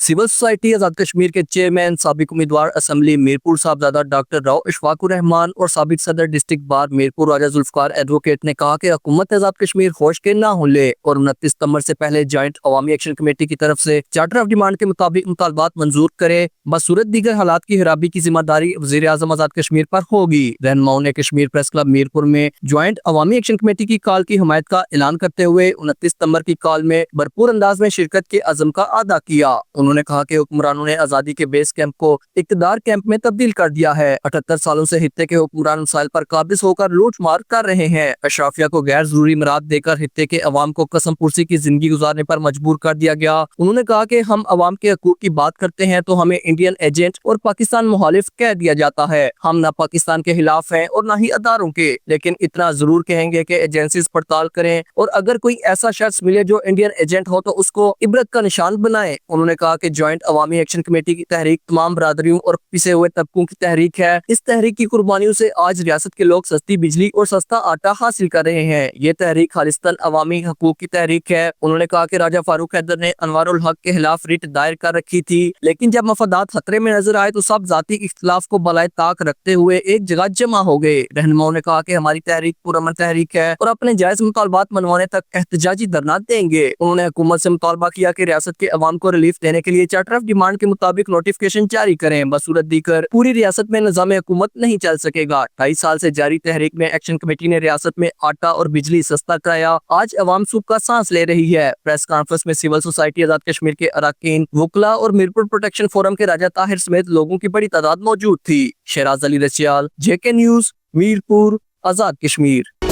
Civil society आजाद कश्मीर के chairman साबिक उम्मीदवार असम्बली मीरपुर साहबजादा डॉक्टर राव इशफाकुर रहमान और साबिक सदर डिस्ट्रिक्ट बार मीरपुर राजा जुल्फकार एडवोकेट ने कहा कि हुकूमत आजाद कश्मीर होश के ना होले और 29 सितंबर से पहले जॉइंट अवामी एक्शन कमेटी की तरफ से चार्टर ऑफ डिमांड के मुताबिक मुतालबात मंजूर करे। बसूरत दीगर हालात की खराबी की जिम्मेदारी वज़ीर आज़म आजाद कश्मीर पर होगी। रहनुमाओं ने कश्मीर प्रेस क्लब मीरपुर में ज्वाइंट अवामी एक्शन कमेटी की कॉल की हमायत का ऐलान करते हुए 29 सितंबर की कॉल में भरपूर अंदाज में शिरकत के अज़म का अदा किया। उन्होंने कहा कि हुक्मरानों ने आजादी के बेस कैंप को इक़्तिदार कैंप में तब्दील कर दिया है। 78 सालों से हित्ते के हुक्मरान मसाइल पर काबिज होकर लूट मार कर रहे हैं। अशराफिया को गैर जरूरी मराद देकर हित्ते के अवाम को कसम पुरसी की जिंदगी गुजारने पर मजबूर कर दिया गया। उन्होंने कहा कि हम अवाम के हकूक की बात करते हैं तो हमें इंडियन एजेंट और पाकिस्तान मुखालिफ कह दिया जाता है। हम न पाकिस्तान के खिलाफ हैं और न ही अदारों के, लेकिन इतना जरूर कहेंगे कि एजेंसीज पड़ताल करें और अगर कोई ऐसा शख्स मिले जो इंडियन एजेंट हो तो उसको इबरत का निशान बनाएं। उन्होंने कहा कि ज्वाइंट अवामी एक्शन कमेटी की तहरीक तमाम बरादरियों और पिसे हुए तबकों की तहरीक है। इस तहरीक की कुर्बानियों से आज रियासत के लोग सस्ती बिजली और सस्ता आटा हासिल कर रहे हैं। ये तहरीक खालिस्तान अवामी हकूक की तहरीक है। उन्होंने कहा कि राजा फारूक हैदर ने अनवारुल हक के खिलाफ रिट दायर कर रखी थी, लेकिन जब मफादात खतरे में नजर आए तो सब जाती इख्तिलाफ को बलाए ताक रखते हुए एक जगह जमा हो गए। रहनुमाओं ने कहा कि हमारी तहरीक पुरअमन तहरीक है और अपने जायज मुतालबात मनवाने तक एहतजाजी धरना देंगे। उन्होंने हुकूमत से मुतालबा किया कि रियासत के अवाम को रिलीफ देने के लिए चार्टर ऑफ डिमांड के मुताबिक नोटिफिकेशन जारी करें। बसूरत दीकर पूरी रियासत में निजाम हुकूमत नहीं चल सकेगा। 2.5 साल से जारी तहरीक में एक्शन कमेटी ने रियासत में आटा और बिजली सस्ता कराया। आज अवाम सुख का सांस ले रही है। प्रेस कॉन्फ्रेंस में सिविल सोसाइटी आजाद कश्मीर के अरकान, वकला और मीरपुर प्रोटेक्शन फोरम के राजा ताहिर समेत लोगों की बड़ी तादाद मौजूद थी। शहराज अली रचियाल, JK न्यूज, मीरपुर, आजाद कश्मीर।